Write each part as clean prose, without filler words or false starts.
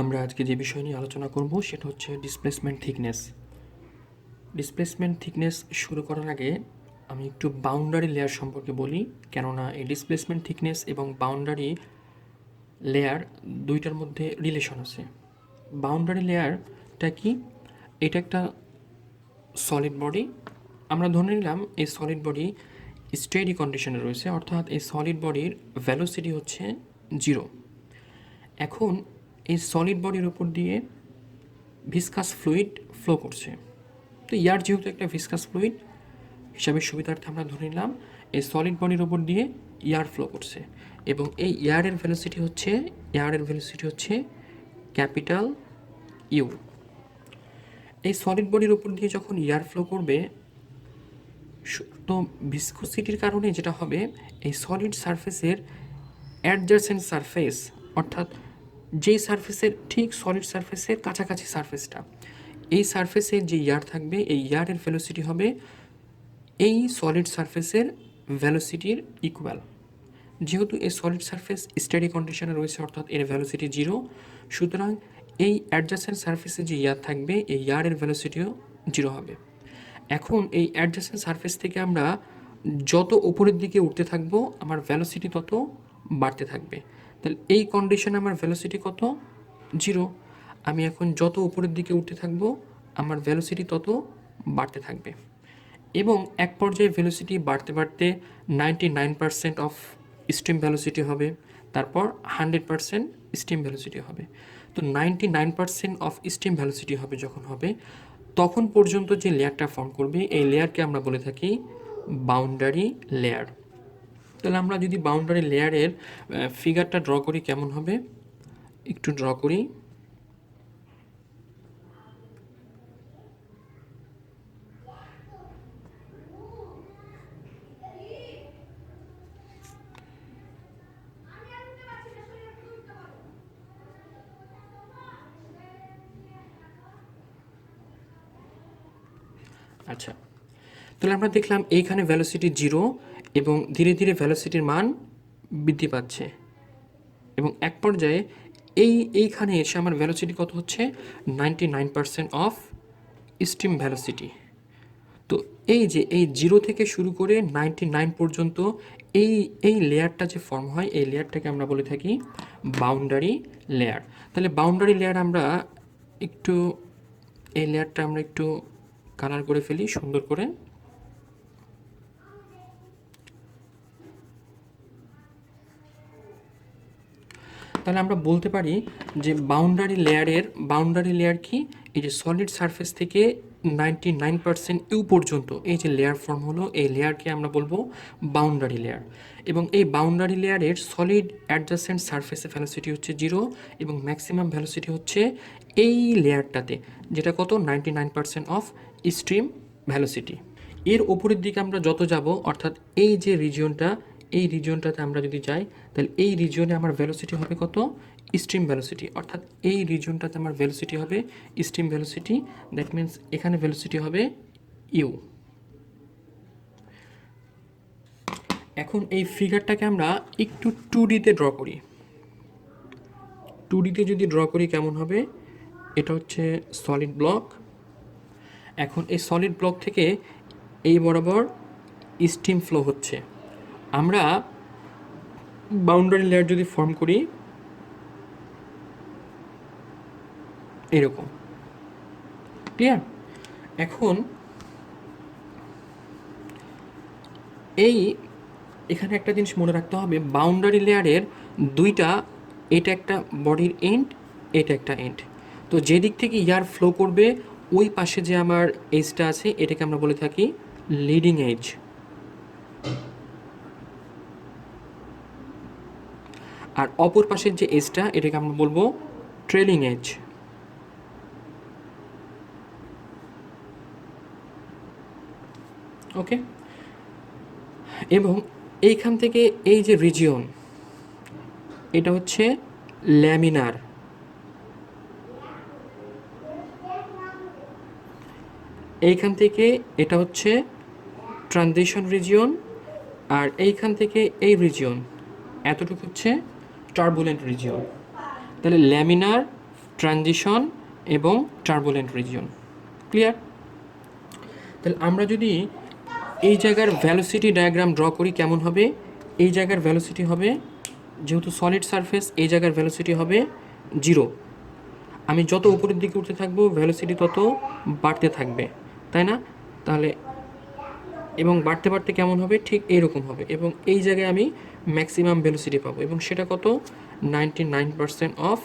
আমরা আজকে যে বিষয় নিয়ে আলোচনা করব সেটা হচ্ছে ডিসপ্লেসমেন্ট থিকনেস। ডিসপ্লেসমেন্ট থিকনেস শুরু করার আগে আমি একটু বাউন্ডারি লেয়ার সম্পর্কে বলি, কেননা এই ডিসপ্লেসমেন্ট থিকনেস এবং বাউন্ডারি লেয়ার দুইটার মধ্যে রিলেশন আছে। বাউন্ডারি লেয়ারটা কি? এটা একটা সলিড বডি। আমরা ধরে নিলাম এই সলিড বডি স্টেডি কন্ডিশনে রয়েছে, অর্থাৎ এই সলিড বডির ভ্যালোসিটি হচ্ছে 0। এখন এই সলিড বডির উপর দিয়ে ভিসকাস ফ্লুইড ফ্লো করছে। তো এয়ার যেহেতু একটা ভিসকাস ফ্লুইড হিসাবে সুবিধার্থে আমরা ধরে নিলাম এই সলিড বডির উপর দিয়ে এয়ার ফ্লো করছে, এবং এই এয়ারের ভেলোসিটি হচ্ছে ক্যাপিটাল ইউ। এই সলিড বডির উপর দিয়ে যখন এয়ার ফ্লো করবে, তো ভিসকোসিটির কারণে যেটা হবে, এই সলিড সারফেসের অ্যাডজাসেন্ট সারফেস, অর্থাৎ যেই সারফেসের ঠিক সলিড সারফেসের কাছাকাছি সারফেসটা, এই সারফেসে যে এয়ার থাকবে এই এয়ারের ভেলোসিটি হবে এই সলিড সারফেসের ভেলোসিটির ইকুয়াল। যেহেতু এই সলিড সারফেস স্টেডি কন্ডিশনে রয়েছে, অর্থাৎ এর ভেলোসিটি 0, সুতরাং এই অ্যাডজাসেন্ট সারফেসে যে এয়ার থাকবে এই এয়ারের ভেলোসিটিও 0 হবে। এখন এই অ্যাডজাসেন্ট সারফেস থেকে আমরা যত উপরের দিকে উঠতে থাকবো আমার ভেলোসিটি তত বাড়তে থাকবে। তাহলে এই কন্ডিশনে আমার ভেলোসিটি কত? 0। আমি এখন যত উপরের দিকে উঠতে থাকবো আমার ভেলোসিটি তত বাড়তে থাকবে, এবং এক পর্যায়ে ভেলোসিটি বাড়তে বাড়তে 99% অফ স্ট্রিম ভেলোসিটি হবে, তারপর 100% স্ট্রিম ভেলোসিটি হবে। তো 99% অফ স্ট্রিম ভেলোসিটি হবে যখন হবে, তখন পর্যন্ত যে লেয়ারটা ফর্ম করবে এই লেয়ারকে আমরা বলে থাকি বাউন্ডারি লেয়ার। তাহলে আমরা যদি বাউন্ডারি লেয়ারের ফিগারটা ড্র করি কেমন হবে, একটু ড্র করি। আচ্ছা, তাহলে আমরা দেখলাম এইখানে ভ্যালোসিটি 0 এবং ধীরে ধীরে ভ্যালোসিটির মান বৃদ্ধি পাচ্ছে, এবং এক পর্যায়ে এইখানে এসে আমার ভ্যালোসিটি কত হচ্ছে? 99% অফ স্ট্রিম ভ্যালোসিটি। তো এই যে এই 0 থেকে শুরু করে 99 পর্যন্ত এই লেয়ারটা যে ফর্ম হয় এই লেয়ারটাকে আমরা বলে থাকি বাউন্ডারি লেয়ার। তাহলে বাউন্ডারি লেয়ার আমরা একটু এই লেয়ারটা আমরা একটু কালার করে ফেলি সুন্দর করে। তাহলে আমরা বলতে পারি যে বাউন্ডারি লেয়ার কি? এই যে সলিড সারফেস থেকে 99% ইউ পর্যন্ত এই যে লেয়ার ফর্ম হলো এই লেয়ারকে আমরা বলবো বাউন্ডারি লেয়ার। এবং এই বাউন্ডারি লেয়ারের সলিড অ্যাডজাসেন্ট সারফেসের ভ্যালোসিটি হচ্ছে 0 এবং ম্যাক্সিমাম ভ্যালোসিটি হচ্ছে এই লেয়ারটাতে, যেটা কত? 99% অফ স্ট্রিম ভ্যালোসিটি। এর ওপরের দিকে আমরা যত যাব, অর্থাৎ এই যে এই রিজিয়নটাতে আমরা যদি যাই, তাহলে এই রিজিয়নে আমার ভেলোসিটি হবে কত? Stream velocity. অর্থাৎ এই রিজিয়নটাতে আমার ভেলোসিটি হবে স্ট্রিম ভেলোসিটি। দ্যাট মিন্স এখানে ভেলোসিটি হবে ইউ। এখন এই ফিগারটাকে আমরা একটু 2Dতে ড্র করি। 2Dতে যদি ড্র করি কেমন হবে? এটা হচ্ছে সলিড ব্লক। এখন এই সলিড ব্লক থেকে এই বরাবর স্টিম ফ্লো হচ্ছে। আমরা বাউন্ডারি লেয়ার যদি ফর্ম করি এরকম, ক্লিয়ার? এখন এখানে একটা জিনিস মনে রাখতে হবে, বাউন্ডারি লেয়ারের দুইটা, এটা একটা বডির এন্ড, এটা একটা এন্ড। তো যে দিক থেকে এয়ার ফ্লো করবে ওই পাশে যে আমার এজটা আছে এটাকে আমরা বলে থাকি লিডিং এজ, আর অপর পাশের যে এজটা এটাকে আমরা বলবো ট্রেলিং এজ। ওকে, এবং এইখান থেকে এই যে রিজিয়ন এটা হচ্ছে ল্যামিনার, এইখান থেকে এটা হচ্ছে ট্রানজিশন রিজিয়ন, আর এইখান থেকে এই রিজিয়ন এতটুকু হচ্ছে টার্বুলেন্ট রিজিয়ন। তাহলে ল্যামিনার, ট্রানজিশন এবং টার্বুলেন্ট রিজিয়ন। ক্লিয়ার? তাহলে আমরা যদি এই জায়গার ভ্যালোসিটি ডায়াগ্রাম ড্র করি কেমন হবে? এই জায়গার ভ্যালোসিটি হবে, যেহেতু সলিড সারফেস, এই জায়গার ভ্যালোসিটি হবে 0। আমি যত উপরের দিকে উঠতে থাকবো ভ্যালোসিটি তত বাড়তে থাকবে, তাই না? তাহলে এবং বাড়তে বাড়তে কেমন হবে? ঠিক এইরকম হবে, এবং এই জায়গায় আমি ম্যাক্সিমাম ভ্যালোসিটি পাবো, এবং সেটা কত? 99% অফ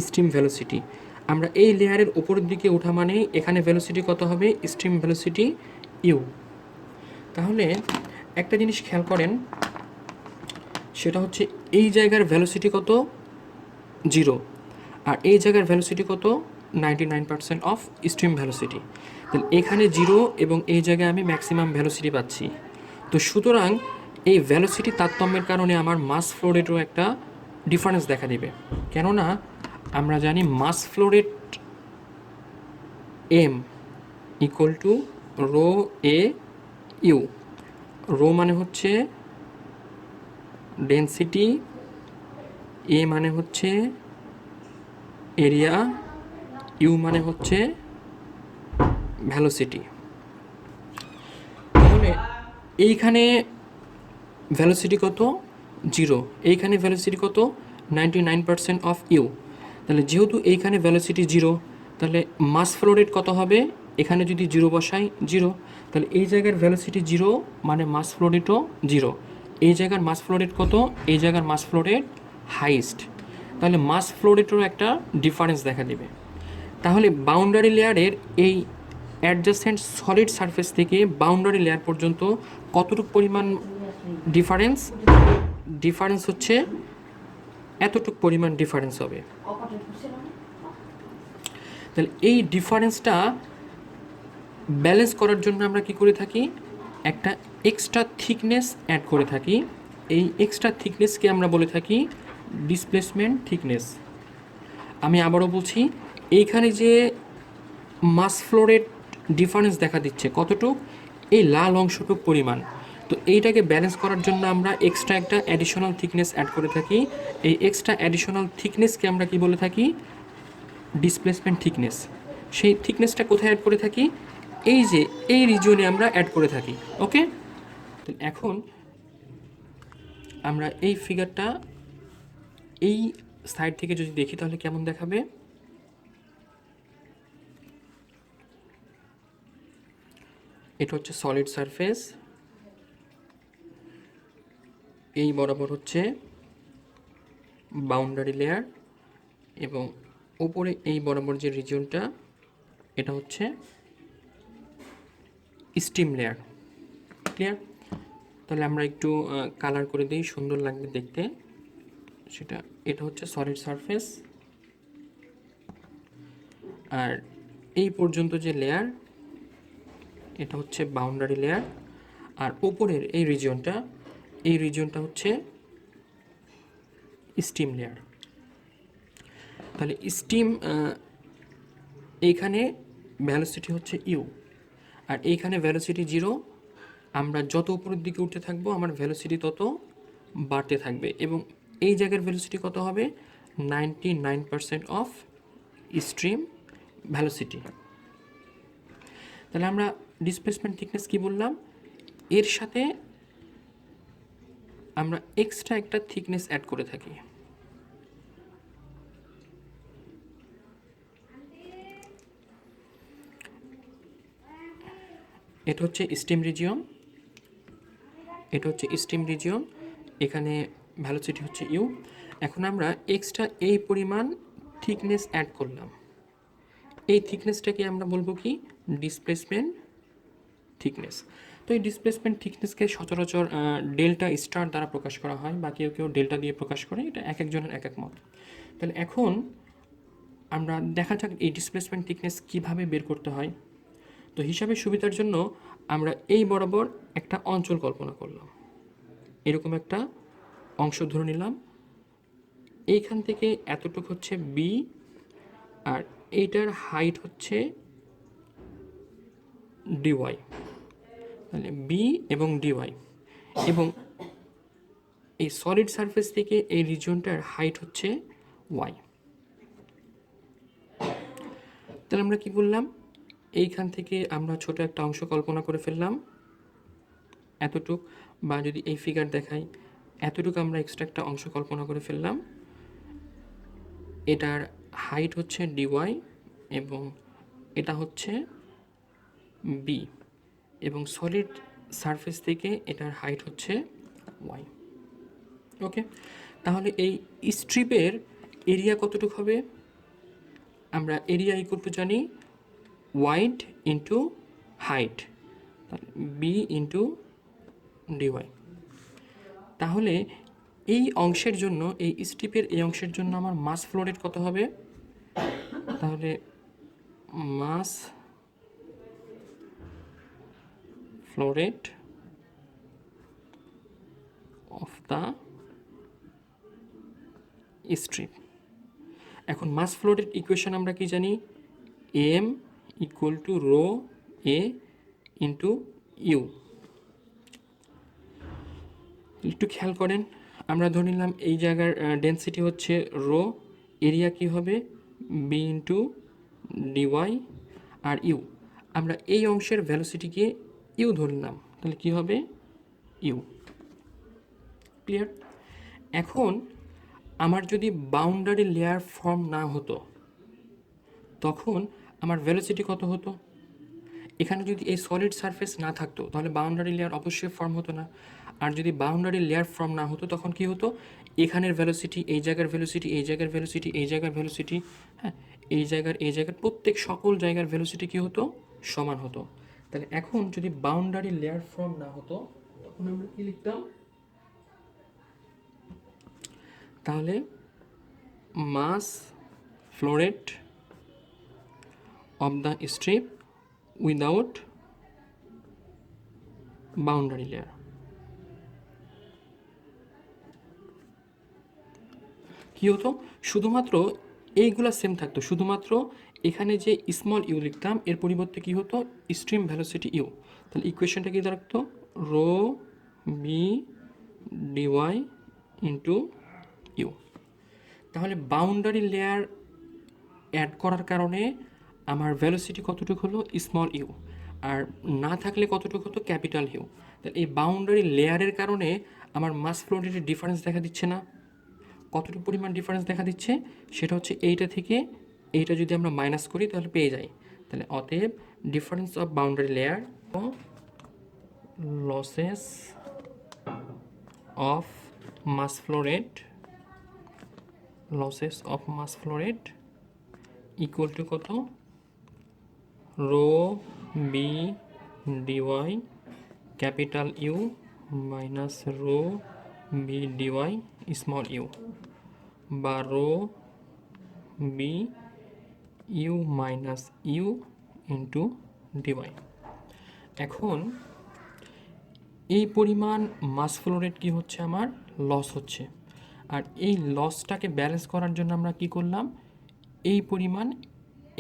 স্ট্রিম ভ্যালোসিটি। আমরা এই লেয়ারের উপরের দিকে ওঠা মানে এখানে ভ্যালোসিটি কত হবে? Stream velocity U. তাহলে একটা জিনিস খেয়াল করেন, সেটা হচ্ছে এই জায়গার ভ্যালোসিটি কত? 0, আর এই জায়গার ভ্যালোসিটি কত? 99% অফ স্ট্রিম ভ্যালোসিটি। তাহলে এখানে 0 এবং এই জায়গায় আমি ম্যাক্সিমাম ভ্যালোসিটি পাচ্ছি। তো সুতরাং এই ভ্যালোসিটি তারতম্যের কারণে আমার মাস ফ্লো রেটও একটা ডিফারেন্স দেখা দেবে। কেননা আমরা জানি mass flow rate M equal to rho A U. রো মানে হচ্ছে ডেন্সিটি, এ মানে হচ্ছে এরিয়া, ইউ মানে হচ্ছে ভ্যালোসিটি। তাহলে এইখানে ভ্যালোসিটি কত? 0। এইখানে ভ্যালোসিটি কত? 99% অফ ইউ। তাহলে যেহেতু এইখানে ভ্যালোসিটি 0, তাহলে মাস ফ্লো রেট কত হবে? এখানে যদি 0 বসাই 0, তাহলে এই জায়গার ভ্যালোসিটি 0 মানে মাস ফ্লো রেটও 0। এই জায়গার মাস ফ্লো রেট কত? এই জায়গার মাস ফ্লো রেট হাইস্ট। তাহলে মাস ফ্লো রেটেরও একটা ডিফারেন্স দেখা দেবে। তাহলে বাউন্ডারি লেয়ারের এই অ্যাডজাসেন্ট সলিড সারফেস থেকে বাউন্ডারি লেয়ার পর্যন্ত কতটুকু পরিমাণ ডিফারেন্স? ডিফারেন্স হচ্ছে এতটুকু পরিমাণ ডিফারেন্স হবে। তাহলে এই ডিফারেন্সটা ব্যালেন্স করার জন্য আমরা কি করে থাকি? একটা এক্সট্রা থিকনেস অ্যাড করে থাকি। এই এক্সট্রা থিকনেসকে আমরা বলে থাকি ডিসপ্লেসমেন্ট থিকনেস। আমি আবারও বলছি, এইখানে যে মাস ফ্লো রেট ডিফারেন্স দেখা দিচ্ছে কতটুক? এই লাল অংশটুক পরিমাণ। তো এইটাকে ব্যালেন্স করার জন্য আমরা এক্সট্রা একটা অ্যাডিশনাল থিকনেস অ্যাড করে থাকি। এই এক্সট্রা অ্যাডিশনাল থিকনেসকে আমরা কি বলে থাকি? Displacement thickness. সেই থিকনেসটা কোথায় অ্যাড করে থাকি? এই যে এই রিজিয়নে আমরা অ্যাড করে থাকি। ওকে, এখন আমরা এই ফিগারটা এই সাইড থেকে যদি দেখি তাহলে কেমন দেখাবে? এটা হচ্ছে সলিড সারফেস, এই বরাবর হচ্ছে বাউন্ডারি লেয়ার, এবং ওপরে এই বরাবর যে রিজিয়নটা এটা হচ্ছে স্টিম লেয়ার। ক্লিয়ার? তাহলে আমরা একটু কালার করে দিই, সুন্দর লাগবে দেখতে সেটা। এটা হচ্ছে সলিড সারফেস, আর এই পর্যন্ত যে লেয়ার এটা হচ্ছে বাউন্ডারি লেয়ার, আর ওপরের এই রিজিয়নটা হচ্ছে স্টিম লেয়ার। তাহলে স্টিম এইখানে ভ্যালোসিটি হচ্ছে ইউ, আর এইখানে ভ্যালোসিটি 0। আমরা যত উপরের দিকে উঠতে থাকবো আমার ভ্যালোসিটি তত বাড়তে থাকবে, এবং এই জায়গার ভ্যালোসিটি কত হবে? 99% অফ স্ট্রিম ভ্যালোসিটি। তাহলে আমরা ডিসপ্লেসমেন্ট থিকনেস কি বললাম? এর সাথে আমরা এক্সট্রা একটা থিকনেস অ্যাড করে থাকি। এটা হচ্ছে স্টিম রিজিয়ন, এটা হচ্ছে স্টিম রিজিয়ন, এখানে ভ্যালোসিটি হচ্ছে ইউ। এখন আমরা এক্সট্রা এই পরিমাণ থিকনেস অ্যাড করলাম। এই থিকনেসটাকে আমরা বলবো কি? Displacement thickness. তো এই ডিসপ্লেসমেন্ট থিকনেসকে সচরাচর ডেল্টা স্টার দ্বারা প্রকাশ করা হয়, বা কেউ কেউ ডেল্টা দিয়ে প্রকাশ করে, এটা এক একজনের এক এক মত। তাহলে এখন আমরা দেখা যাক এই ডিসপ্লেসমেন্ট থিকনেস কীভাবে বের করতে হয়। তো হিসাবের সুবিধার জন্য আমরা এই বরাবর একটা অঞ্চল কল্পনা করলাম, এরকম একটা অংশ ধরে নিলাম। এইখান থেকে এতটুকু হচ্ছে বি, আর এইটার হাইট হচ্ছে ডিওয়াই। তাহলে বি এবং ডিওয়াই, এবং এই সলিড সারফেস থেকে এই রিজিয়নটার হাইট হচ্ছে ওয়াই। তাহলে আমরা কি বললাম, এইখান থেকে আমরা ছোট একটা অংশ কল্পনা করে ফেললাম এতটুক, বা যদি এই ফিগার দেখাই এতটুকু আমরা এক্সট্রা একটা অংশ কল্পনা করে ফেললাম। এটার হাইট হচ্ছে ডিওয়াই এবং এটা হচ্ছে বি, এবং সলিড সারফেস থেকে এটার হাইট হচ্ছে ওয়াই। ওকে, তাহলে এই স্ট্রিপের এরিয়া কতটুকু হবে? আমরা এরিয়া ইকুয়াল টু জানি wide into height, B into dy. তাহলে এই অংশের জন্য, এই স্ট্রিপের এই অংশের জন্য আমার মাস ফ্লো রেট কত হবে? তাহলে mass flow rate of the strip. এখন মাস ফ্লো রেট ইকুয়েশন আমরা কি জানি? M equal to rho A into U. একটু খেয়াল করেন, আমরা ধরে নিলাম এই জায়গার ডেন্সিটি হচ্ছে রো, এরিয়া কি হবে? বি ইন্টু ডিওয়াই, আর ইউ আমরা এই অংশের ভ্যালোসিটিকে ইউ ধরলাম, তাহলে কি হবে? ইউ। ক্লিয়ার? এখন আমার যদি বাউন্ডারি লেয়ার ফর্ম না হতো তখন আমার ভ্যালোসিটি কত হতো? এখানে যদি এই সলিড সারফেস না থাকতো তাহলে বাউন্ডারি লেয়ার অবশ্যই ফর্ম হতো না। আর যদি বাউন্ডারি লেয়ার ফর্ম না হতো তখন কি হতো? এখানের ভ্যালোসিটি, এই জায়গার ভ্যালোসিটি, এই জায়গার ভ্যালোসিটি, এই জায়গার ভ্যালোসিটি, হ্যাঁ, এই জায়গার প্রত্যেক সকল জায়গার ভ্যালোসিটি কি হতো? সমান হতো। তাহলে এখন যদি বাউন্ডারি লেয়ার ফর্ম না হতো তখন আমরা কি লিখতাম? তাহলে mass flow rate of the strip without boundary layer। কি হতো? শুধুমাত্র এইগুলা সেম থাকতো, শুধুমাত্র এখানে যে স্মল ইউ লিখতাম এর পরিবর্তে কি হতো? Stream velocity U. তাহলে ইকুয়েশনটা কি দাঁড়াতো? Rho B d y into U. তাহলে বাউন্ডারি লেয়ার অ্যাড করার কারণে আমার ভ্যালোসিটি কতটুকু হলো? Small you. আর না থাকলে কতটুকু হতো? Capital U. তাহলে এই বাউন্ডারি লেয়ারের কারণে আমার মাস ফ্লো রেটের ডিফারেন্স দেখা দিচ্ছে না? কতটুকু পরিমাণ ডিফারেন্স দেখা দিচ্ছে? সেটা হচ্ছে এইটা থেকে এইটা যদি আমরা মাইনাস করি তাহলে পেয়ে যাই। তাহলে অতএব ডিফারেন্স অফ বাউন্ডারি লেয়ার ও losses of mass flow rate, losses of mass flow rate equal to কত? Rho B d y capital U minus rho B d y small U, বা rho B U minus U into dy. এখন এই পরিমাণ মাস flow rate কী হচ্ছে? আমার loss হচ্ছে। আর এই লসটাকে balance করার জন্য আমরা কি করলাম? এই পরিমাণ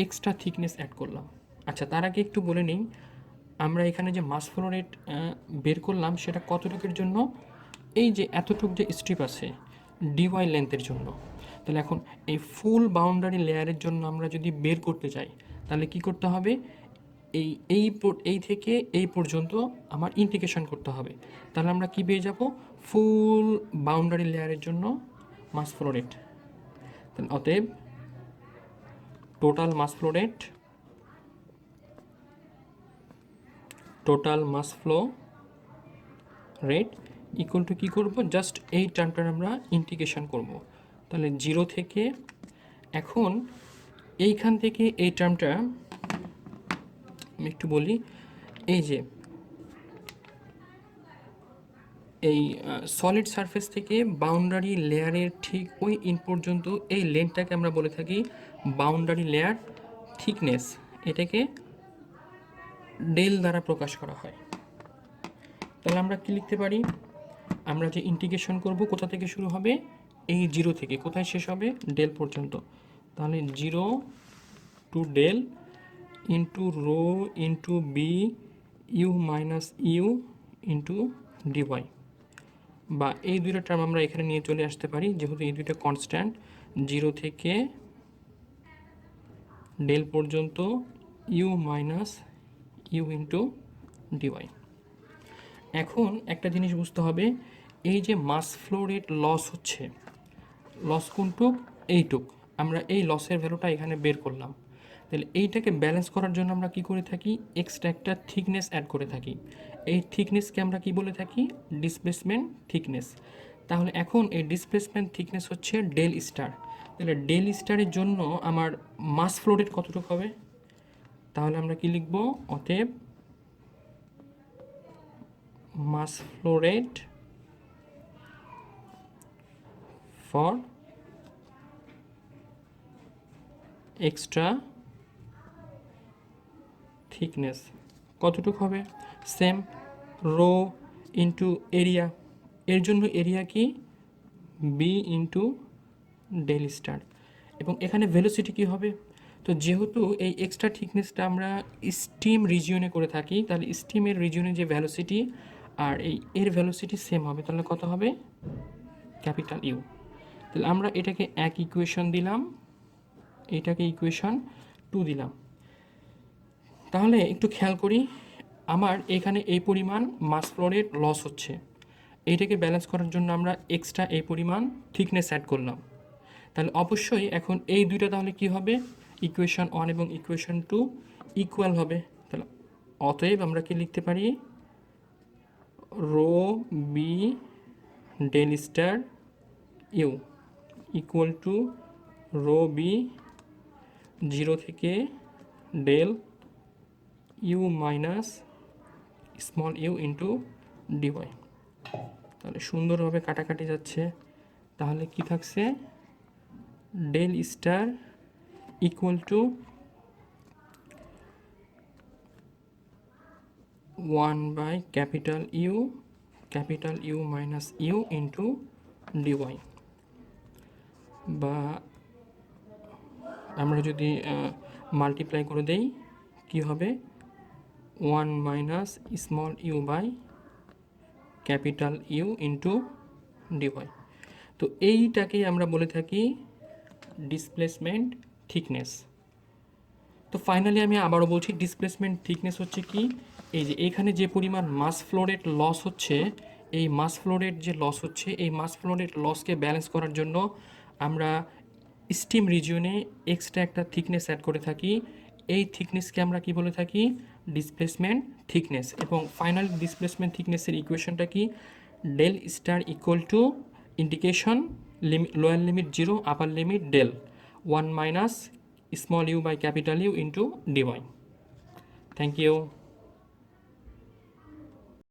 এক্সট্রা থিকনেস অ্যাড করলাম। আচ্ছা, তার আগে একটু বলে নিই, আমরা এখানে যে মাস ফ্লো রেট বের করলাম সেটা কতটুকুর জন্য? এই যে এতটুক যে স্ট্রিপ আছে ডিওয়াই লেন্থের জন্য। তাহলে এখন এই ফুল বাউন্ডারি লেয়ারের জন্য আমরা যদি বের করতে চাই তাহলে কি করতে হবে? এই থেকে এই পর্যন্ত আমার ইন্টিগ্রেশন করতে হবে। তাহলে আমরা কি পেয়ে যাব? ফুল বাউন্ডারি লেয়ারের জন্য মাস ফ্লো রেট। তাহলে অতএব total mass flow rate, total mass flow rate equal to কী করবো? জাস্ট এই টার্মটার আমরা ইন্টিগ্রেশন করব। তাহলে জিরো থেকে, এখন এইখান থেকে এই টার্মটা আমি একটু বলি, এই যে এই সলিড সারফেস থেকে বাউন্ডারি লেয়ারের ঠিক ওই ইন পর্যন্ত এই লেন্থটাকে আমরা বলে থাকি বাউন্ডারি লেয়ার থিকনেস। এটাকে ডেল দ্বারা প্রকাশ করা হয়। তাহলে আমরা কি লিখতে পারি? আমরা যে ইন্টিগ্রেশন করব কোথা থেকে শুরু হবে? এই জিরো থেকে কোথায় শেষ হবে? ডেল পর্যন্ত। তাহলে zero to del into rho into B U minus U into dy, বা এই দুইটা টার্ম আমরা এখানে নিয়ে চলে আসতে পারি যেহেতু এই দুইটা কনস্ট্যান্ট। জিরো থেকে ডেল পর্যন্ত U minus U into dy. এখন একটা জিনিস বুঝতে হবে, এই যে মাস ফ্লো রেট লস হচ্ছে, লস কোনটুক? এইটুক। আমরা এই লসের ভ্যালুটা এখানে বের করলাম। তাহলে এইটাকে ব্যালেন্স করার জন্য আমরা কি করে থাকি? এক্সট্রা একটা থিকনেস অ্যাড করে থাকি। এই থিকনেসকে আমরা কি বলে থাকি? Displacement thickness. তাহলে এখন এই ডিসপ্লেসমেন্ট থিকনেস হচ্ছে ডেল স্টার। তাহলে ডেল স্টারের জন্য আমার মাস ফ্লো রেট কতটুকু হবে? তাহলে আমরা কি লিখব? অতএব mass flow rate for extra thickness কতটুকু হবে? Same, rho into area. এর জন্য এরিয়া কি? B into del star. এবং এখানে ভেলোসিটি কি হবে? তো যেহেতু এই এক্সট্রা থিকনেসটা আমরা স্টিম রিজিয়নে করে থাকি, তাহলে স্টিমের রিজিয়নে যে ভ্যালোসিটি আর এর ভ্যালোসিটি সেম হবে। তাহলে কত হবে? Capital U. তাহলে আমরা এটাকে এক ইকুয়েশন দিলাম, এটাকে ইকুয়েশন 2 দিলাম। তাহলে একটু খেয়াল করি, আমার এখানে এই পরিমাণ মাস ফ্লো রেট লস হচ্ছে, এইটাকে ব্যালেন্স করার জন্য আমরা এক্সট্রা এই পরিমাণ থিকনেস অ্যাড করলাম। তাহলে অবশ্যই এখন এই দুইটা তাহলে কি হবে? ইকুয়েশন 1 এবং ইকুয়েশন 2 ইকুয়াল হবে। তাহলে অতএব আমরা কি লিখতে পারি? Rho B del star U equal to rho B 0 থেকে del U minus small U into dy. তাহলে সুন্দরভাবে কাটাকাটি যাচ্ছে। তাহলে কি থাকছে? Del star equal to 1 by capital U minus U into dy. বা আমরা যদি মাল্টিপ্লাই করে দেই কি হবে? 1 minus small U by capital U into d y. তো এইটাকেই আমরা বলে থাকি ডিসপ্লেসমেন্ট থিকনেস। তো ফাইনালি আমি আবারও বলছি, ডিসপ্লেসমেন্ট থিকনেস হচ্ছে কি? এই যে এখানে যে পরিমাণ মাস ফ্লো রেট লস হচ্ছে, এই মাস ফ্লো রেট যে লস হচ্ছে, এই মাস ফ্লো রেট লসকে ব্যালেন্স করার জন্য আমরা স্টিম রিজিয়নে এক্সট্রা একটা থিকনেস অ্যাড করে থাকি। এই থিকনেসকে আমরা কি বলে থাকি? Displacement thickness. এবং ফাইনাল ডিসপ্লেসমেন্ট থিকনেসের ইকুয়েশনটা কি? Del star equal to integration lower limit 0, upper limit del 1 minus small U by capital U into d y. Thank you.